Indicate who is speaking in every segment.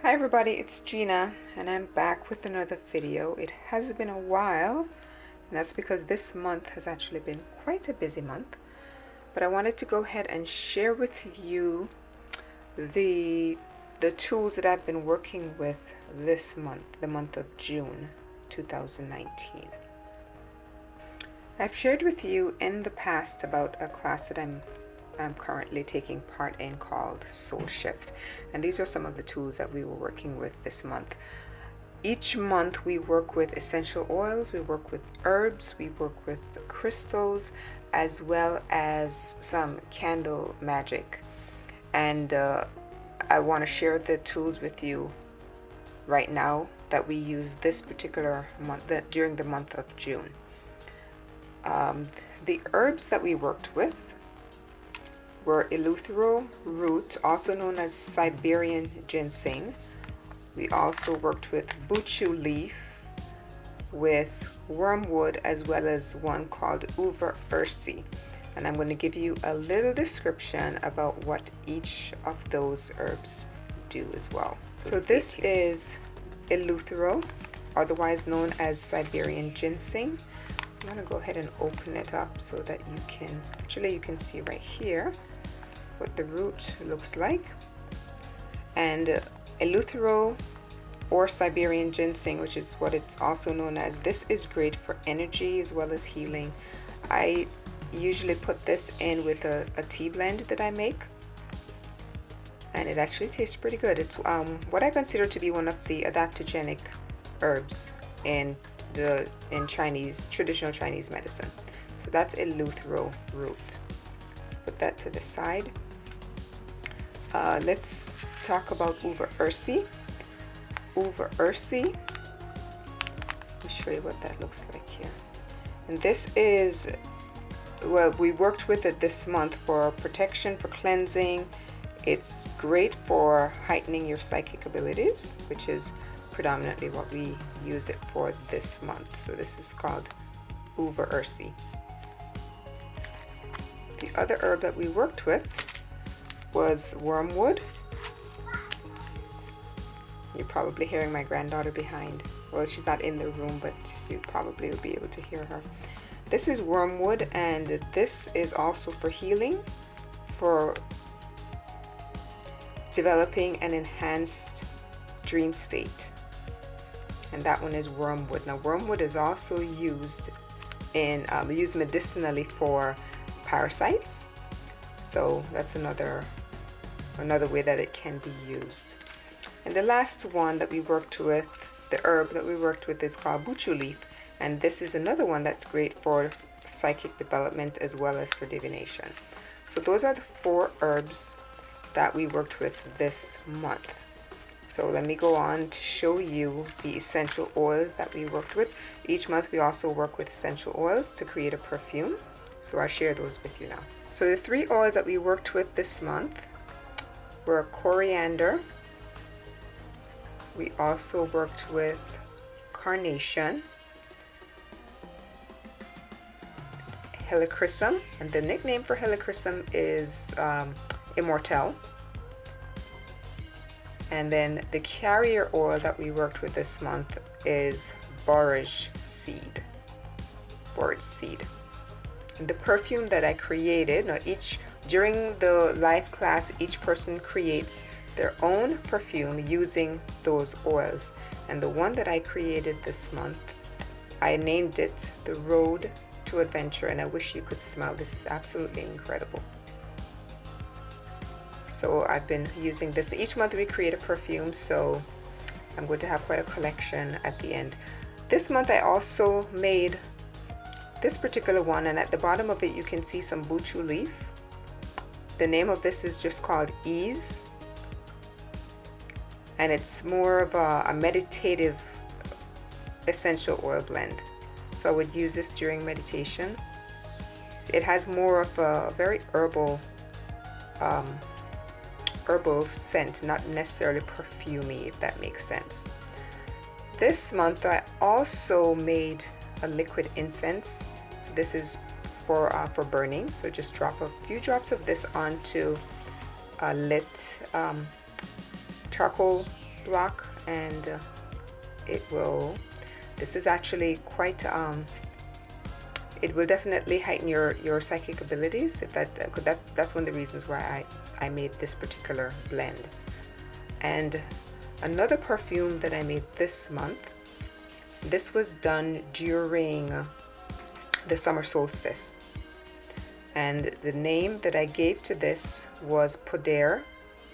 Speaker 1: Hi everybody, it's Gina and I'm back with another video. It has been a while and that's because this month has actually been quite a busy month. But I wanted to go ahead and share with you the tools that I've been working with this month, the month of June 2019. I've shared with you in the past about a class that I'm currently taking part in called Soul Shift, and these are some of the tools that we were working with this month. Each month we work with essential oils, we work with herbs, we work with crystals, as well as some candle magic. And I want to share the tools with you right now that we use this particular month, during the month of June. The herbs that we worked with were eleuthero root, also known as Siberian ginseng. We also worked with buchu leaf, with wormwood, as well as one called uva ursi. And I'm going to give you a little description about what each of those herbs do as well. So this is eleuthero, otherwise known as Siberian ginseng. I'm going to go ahead and open it up so that you can see right here what the root looks like. And eleuthero, or Siberian ginseng, which is what it's also known as, this is great for energy as well as healing. I usually put this in with a tea blend that I make, and it actually tastes pretty good. It's what I consider to be one of the adaptogenic herbs in traditional Chinese medicine. So that's eleuthero root. Let's put that to the side. Let's talk about uva ursi. Uva ursi, let me show you what that looks like here. And this is, well, we worked with it this month for protection, for cleansing. It's great for heightening your psychic abilities, which is predominantly what we used it for this month. So this is called uva ursi. The other herb that we worked with was wormwood. You're probably hearing my granddaughter behind. Well, she's not in the room, but you probably will be able to hear her. This is wormwood, and this is also for healing, for developing an enhanced dream state. And that one is wormwood. Now, wormwood is also used used medicinally for parasites. So that's another way that it can be used. And the last one that we worked with, the herb that we worked with, is called buchu leaf, and this is another one that's great for psychic development as well as for divination. So those are the 4 herbs that we worked with this month. So let me go on to show you the essential oils that we worked with. Each month we also work with essential oils to create a perfume. So I'll share those with you now. So the 3 oils that we worked with this month were coriander. We also worked with carnation, helichrysum, and the nickname for helichrysum is immortelle. And then the carrier oil that we worked with this month is borage seed. Borage seed. And the perfume that I created, now during the live class, each person creates their own perfume using those oils. And the one that I created this month, I named it The Road to Adventure, and I wish you could smell. This is absolutely incredible. So I've been using this. Each month we create a perfume, so I'm going to have quite a collection at the end. This month I also made this particular one, and at the bottom of it you can see some buchu leaf. The name of this is just called Ease, and it's more of a meditative essential oil blend. So I would use this during meditation. It has more of a very herbal scent, not necessarily perfumey, if that makes sense. This month I also made a liquid incense. So this is for burning. So just drop a few drops of this onto a lit charcoal rock, and this is actually quite, it will definitely heighten your psychic abilities. If that's one of the reasons why I made this particular blend. And another perfume that I made this month, this was done during the summer solstice. And the name that I gave to this was Poder,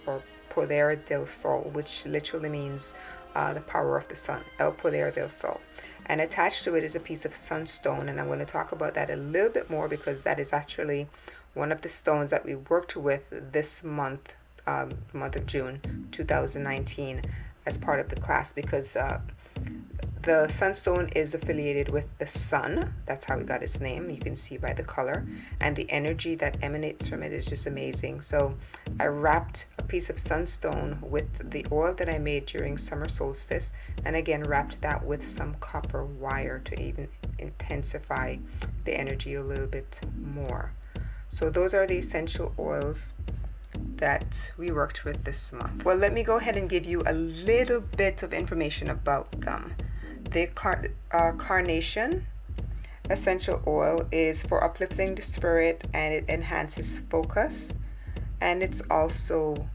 Speaker 1: or Poder del Sol, which literally means the power of the sun, El Poder del Sol. And attached to it is a piece of sunstone, and I'm going to talk about that a little bit more because that is actually one of the stones that we worked with this month, month of June 2019, as part of the class, because the sunstone is affiliated with the sun. That's how it got its name. You can see by the color, and the energy that emanates from it is just amazing. So I wrapped a piece of sunstone with the oil that I made during summer solstice, and again wrapped that with some copper wire to even intensify the energy a little bit more. So those are the essential oils that we worked with this month. Well, let me go ahead and give you a little bit of information about them. The carnation essential oil is for uplifting the spirit, and it enhances focus, and it's also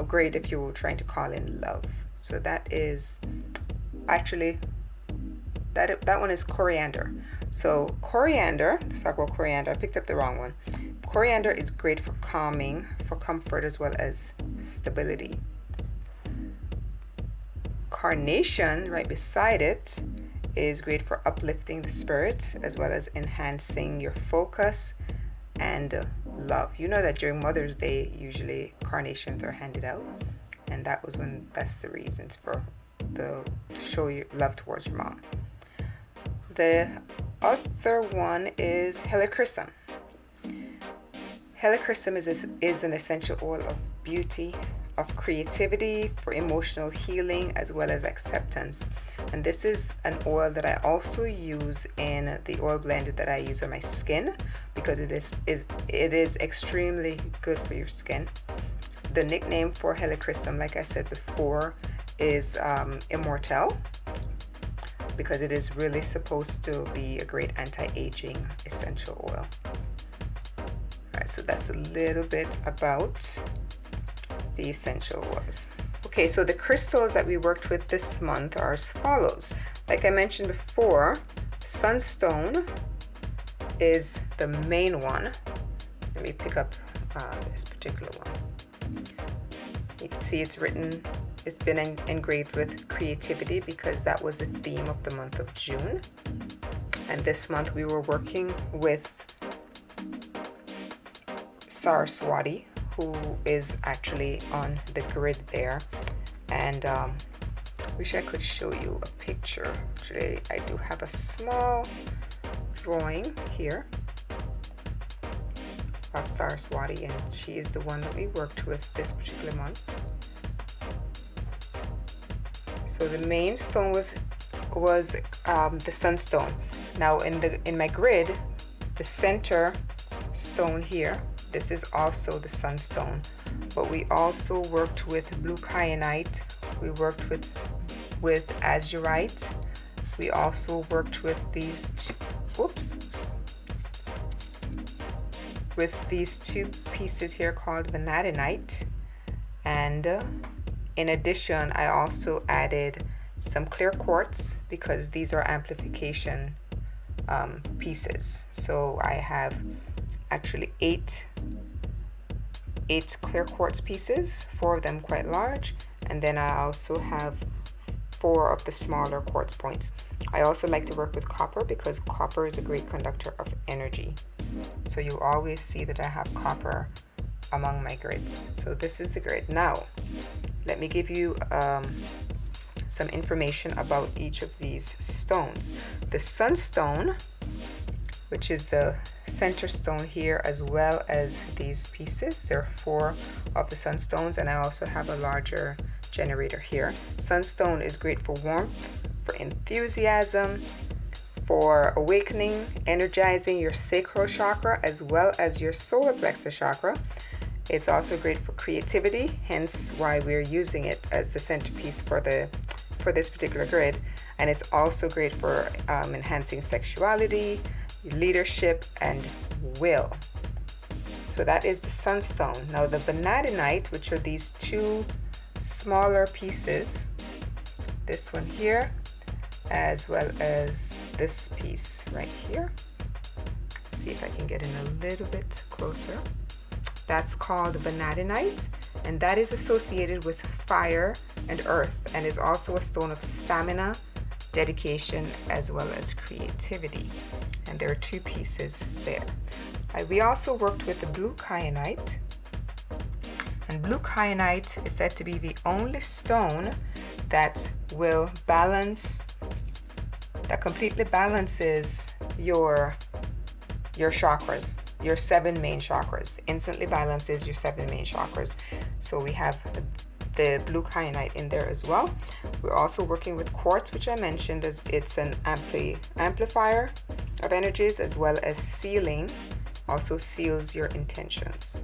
Speaker 1: great if you're trying to call in love. So that is actually that one is coriander. So coriander, let's talk about coriander. I picked up the wrong one. Coriander is great for calming, for comfort, as well as stability. Carnation, right beside it, is great for uplifting the spirit, as well as enhancing your focus and love. You know that during Mother's Day, usually carnations are handed out, and that's the reasons for to show your love towards your mom. The other one is helichrysum. Helichrysum is an essential oil of beauty, of creativity, for emotional healing, as well as acceptance. And this is an oil that I also use in the oil blend that I use on my skin, because it is extremely good for your skin. The nickname for helichrysum, like I said before, is immortelle, because it is really supposed to be a great anti-aging essential oil. Alright, so that's a little bit about the essential oils. Okay, so the crystals that we worked with this month are as follows. Like I mentioned before, sunstone is the main one. Let me pick up this particular one. You can see it's been engraved with creativity, because that was the theme of the month of June. And this month we were working with Saraswati, who is actually on the grid there. And wish I could show you a picture. Actually, I do have a small drawing here of Saraswati, and she is the one that we worked with this particular month. So the main stone was the sunstone. Now in my grid, the center stone here, this is also the sunstone, but we also worked with blue kyanite. We worked with azurite. We also worked with these two pieces here called vanadinite. And in addition, I also added some clear quartz, because these are amplification pieces. So I have actually eight clear quartz pieces, 4 of them quite large, and then I also have 4 of the smaller quartz points. I also like to work with copper, because copper is a great conductor of energy. So you always see that I have copper among my grids. So this is the grid. Now let me give you some information about each of these stones. The sunstone, which is the center stone here, as well as these pieces. There are 4 of the sunstones, and I also have a larger generator here. Sunstone is great for warmth, for enthusiasm, for awakening, energizing your sacral chakra, as well as your solar plexus chakra. It's also great for creativity, hence why we're using it as the centerpiece for this particular grid. And it's also great for enhancing sexuality, leadership, and will. So that is the sunstone. Now the vanadinite, which are these two smaller pieces, this one here, as well as this piece right here. Let's see if I can get in a little bit closer. That's called vanadinite, and that is associated with fire and earth, and is also a stone of stamina, dedication, as well as creativity. And there are two pieces there. We also worked with the blue kyanite, and blue kyanite is said to be the only stone that will balance, that completely balances your chakras, your 7 main chakras, instantly balances your 7 main chakras. So we have the blue kyanite in there as well. We're also working with quartz, which I mentioned, as it's an amplifier of energies, as well as sealing, also seals your intentions.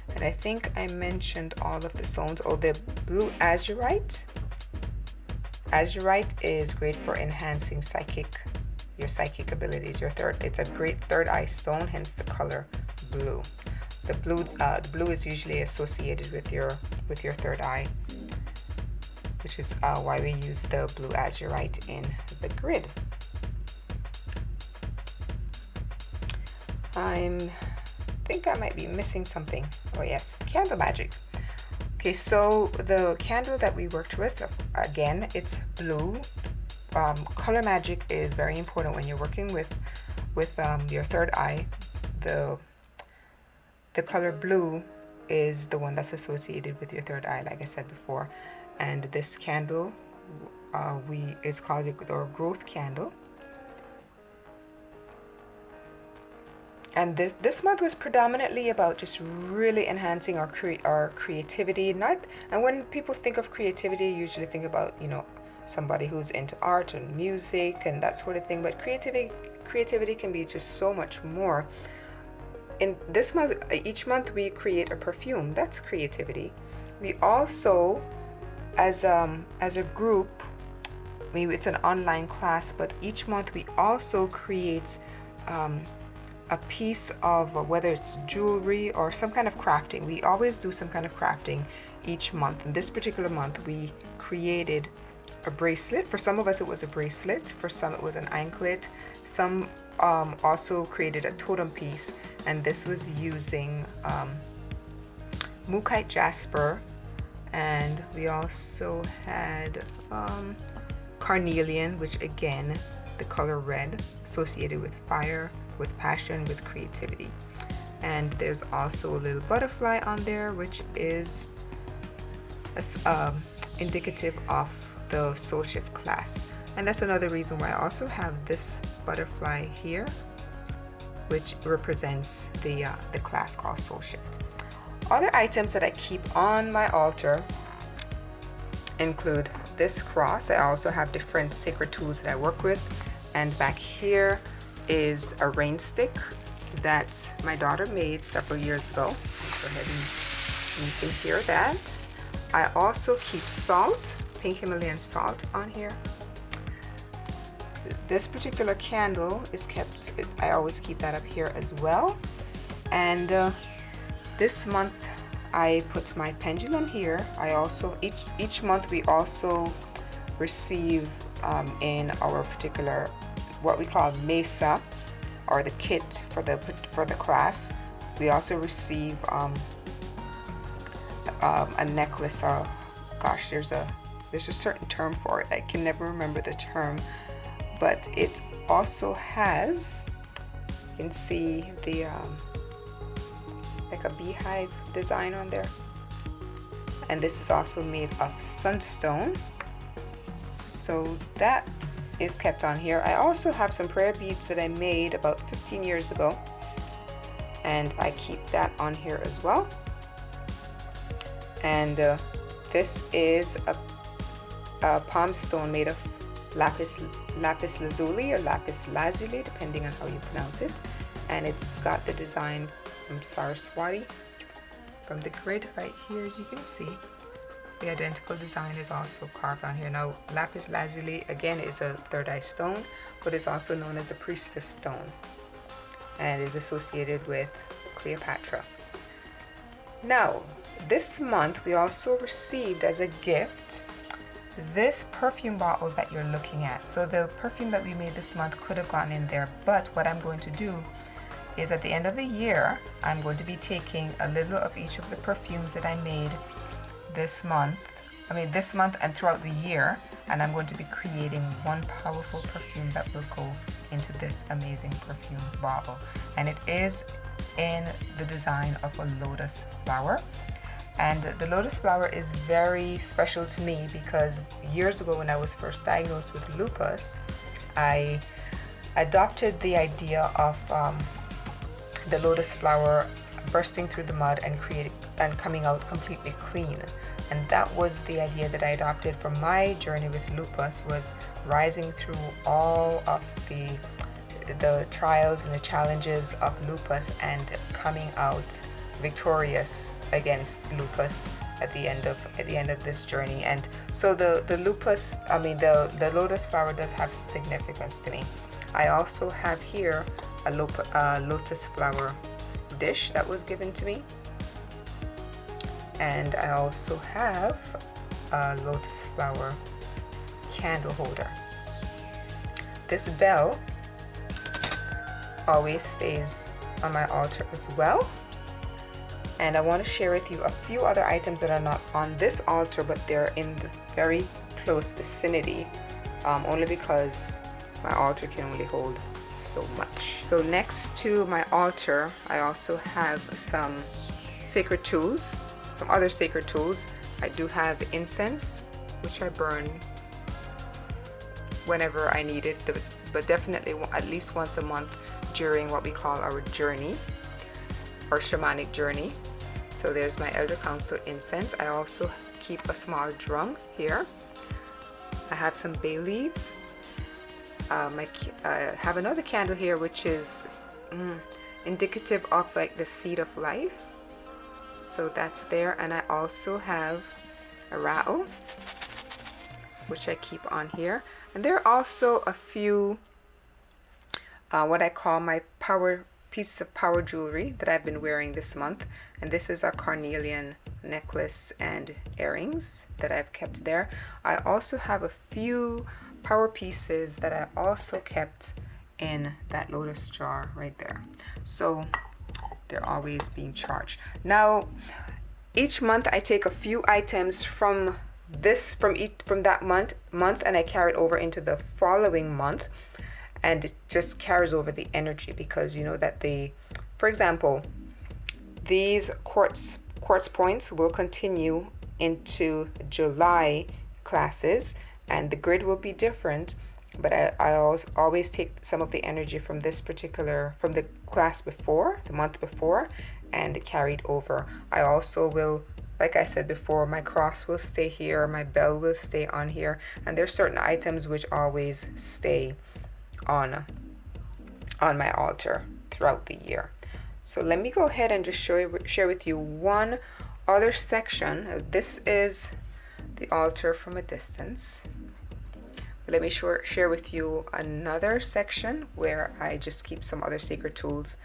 Speaker 1: And I think I mentioned all of the stones. Oh, the blue azurite. Azurite is great for enhancing your psychic abilities. It's a great third eye stone, hence the color blue. The blue is usually associated with your third eye, which is why we use the blue azurite in the grid. I think I might be missing something. Oh yes, candle magic. Okay, so the candle that we worked with, again, it's blue. Color magic is very important when you're working with your third eye. The color blue is the one that's associated with your third eye, like I said before. And this candle, is called our growth candle. And this month was predominantly about just really enhancing our creativity. And when people think of creativity, you usually think about, somebody who's into art and music and that sort of thing. But creativity can be just so much more. In this month, each month we create a perfume. That's creativity. We also, as a group, maybe it's an online class, but each month we also create a piece of, whether it's jewelry or some kind of crafting. We always do some kind of crafting each month. And this particular month we created a bracelet. For some of us it was a bracelet, for some it was an anklet. Some also created a totem piece, and this was using Mookite jasper, and we also had carnelian, which again, the color red, associated with fire, with passion, with creativity. And there's also a little butterfly on there, which is indicative of the soul shift class. And that's another reason why I also have this butterfly here, which represents the class called soul shift. Other items that I keep on my altar include this cross. I also have different sacred tools that I work with, and back here is a rain stick that my daughter made several years ago. Go ahead and you can hear that. I also keep salt, pink Himalayan salt, on here. This particular candle is kept, I always keep that up here as well. And this month I put my pendulum here. I also, each month we also receive in our particular, what we call Mesa, or the kit for the class, we also receive a necklace. Gosh, there's a certain term for it. I can never remember the term, but it also has, you can see the like a beehive design on there, and this is also made of sunstone, so that is kept on here. I also have some prayer beads that I made about 15 years ago, and I keep that on here as well. And this is a palm stone made of lapis lazuli or lapis lazuli, depending on how you pronounce it, and it's got the design Saraswati. From the grid right here, as you can see, the identical design is also carved on here. Now, lapis lazuli again is a third eye stone, but it's also known as a priestess stone and is associated with Cleopatra. Now, this month we also received as a gift this perfume bottle that you're looking at. So the perfume that we made this month could have gone in there, but what I'm going to do is at the end of the year, I'm going to be taking a little of each of the perfumes that I made this month and throughout the year, and I'm going to be creating one powerful perfume that will go into this amazing perfume bottle. And it is in the design of a lotus flower. And the lotus flower is very special to me because years ago when I was first diagnosed with lupus, I adopted the idea of the lotus flower bursting through the mud and coming out completely clean. And that was the idea that I adopted for my journey with lupus, was rising through all of the trials and the challenges of lupus and coming out victorious against lupus at the end of this journey. And so the lotus flower does have significance to me. I also have here a lotus flower dish that was given to me, and I also have a lotus flower candle holder. This bell always stays on my altar as well. And I want to share with you a few other items that are not on this altar, but they're in the very close vicinity, only because my altar can only hold so much. So next to my altar, I also have some sacred tools, some other sacred tools. I do have incense, which I burn whenever I need it, but definitely at least once a month during what we call our journey, or shamanic journey. So there's my Elder Council incense. I also keep a small drum here. I have some bay leaves. I have another candle here which is indicative of like the seed of life. So that's there. And I also have a rattle which I keep on here. And there are also a few what I call my pieces of power jewelry that I've been wearing this month, and this is a carnelian necklace and earrings that I've kept there. I also have a few power pieces that I also kept in that lotus jar right there, so they're always being charged. Now each month I take a few items from that month and I carry it over into the following month, and it just carries over the energy, because you know that for example, these quartz points will continue into July classes, and the grid will be different, but I always take some of the energy from the class before, the month before, and carry it over. I also will, like I said before, my cross will stay here, my bell will stay on here, and there's certain items which always stay on my altar throughout the year. So let me go ahead and just share with you one other section. This is the altar from a distance. Let me share with you another section where I just keep some other sacred tools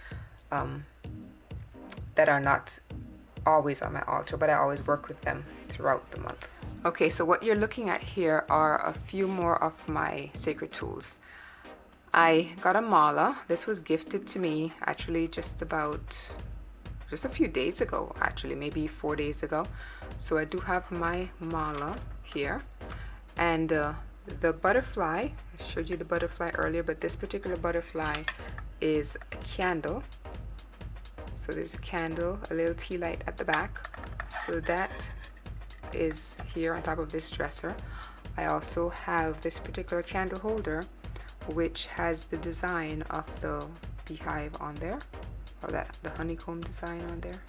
Speaker 1: that are not always on my altar, but I always work with them throughout the month. Okay, so what you're looking at here are a few more of my sacred tools. I got a mala. This was gifted to me actually just a few days ago, actually maybe 4 days ago. So I do have my mala here, and the butterfly, I showed you the butterfly earlier, but this particular butterfly is a candle. So there's a candle, a little tea light at the back. So that is here on top of this dresser. I also have this particular candle holder which has the design of the beehive on there, or the honeycomb design on there.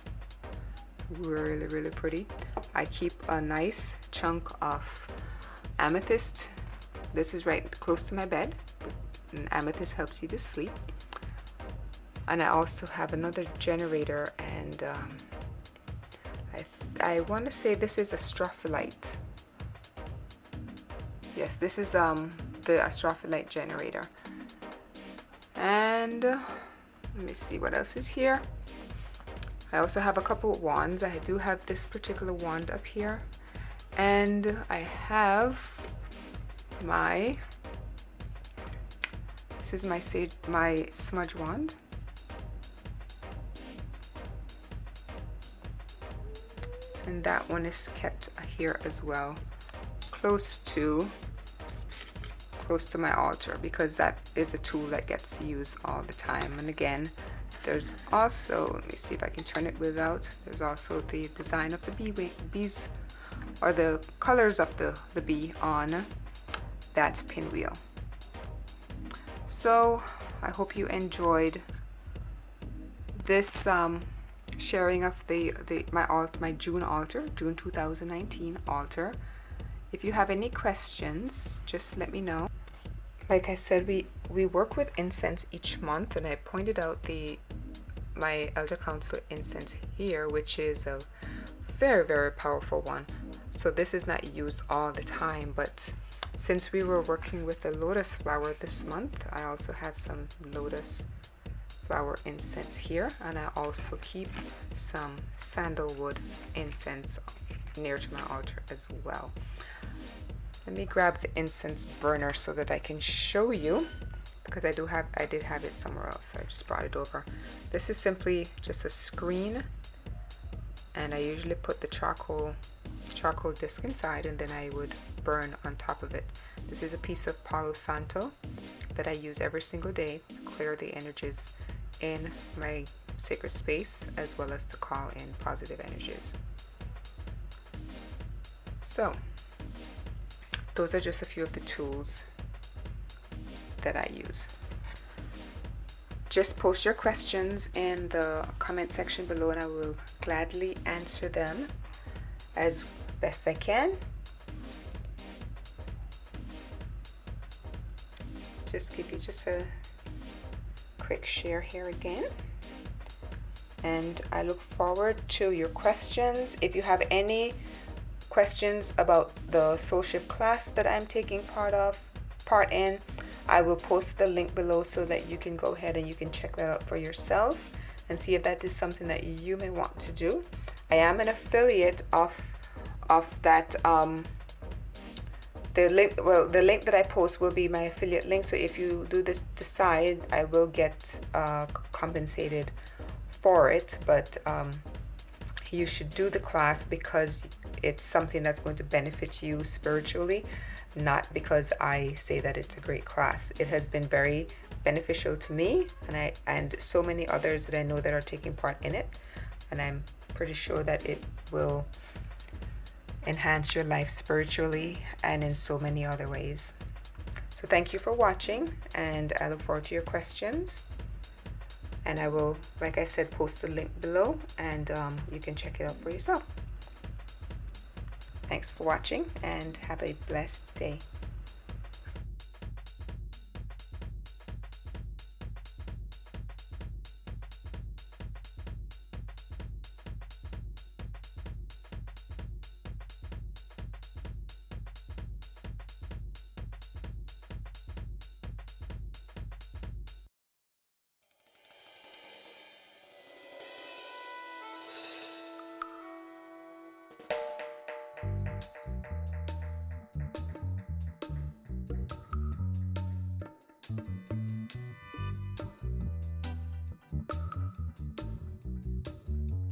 Speaker 1: Really, really pretty. I keep a nice chunk of amethyst. This is right close to my bed, and amethyst helps you to sleep. And I also have another generator, and I want to say this is a Strophyolite. Yes, this is the Strophyolite generator. And let me see what else is here. I also have a couple of wands. I do have this particular wand up here, and I have this is my smudge wand. And that one is kept here as well, close to my altar, because that is a tool that gets used all the time. And again, there's also, let me see if I can turn it without, there's also the design of the bees, or the colors of the bee on that pinwheel. So I hope you enjoyed this sharing of my June altar, June 2019 altar. If you have any questions, just let me know. Like I said, we work with incense each month, and I pointed out my Elder Council incense here, which is a very, very powerful one. So this is not used all the time, but since we were working with the lotus flower this month, I also had some lotus flower incense here, and I also keep some sandalwood incense near to my altar as well. Let me grab the incense burner so that I can show you, because I did have it somewhere else, so I just brought it over. This is simply just a screen, and I usually put the charcoal disc inside, and then I would burn on top of it. This is a piece of Palo Santo that I use every single day to clear the energies in my sacred space, as well as to call in positive energies. So those are just a few of the tools that I use. Just post your questions in the comment section below, and I will gladly answer them as best I can. Just give you just a quick share here again, and I look forward to your questions. If you have any questions about the soul shift class that I'm taking part in, I will post the link below so that you can go ahead and you can check that out for yourself and see if that is something that you may want to do. I am an affiliate of that the link that I post will be my affiliate link, so if you do decide, I will get compensated for it, but you should do the class because it's something that's going to benefit you spiritually, not because I say that it's a great class. It has been very beneficial to me, and so many others that I know that are taking part in it, and I'm pretty sure that it will enhance your life spiritually and in so many other ways. So thank you for watching, and I look forward to your questions. And I will, like I said, post the link below, and you can check it out for yourself. Thanks for watching, and have a blessed day.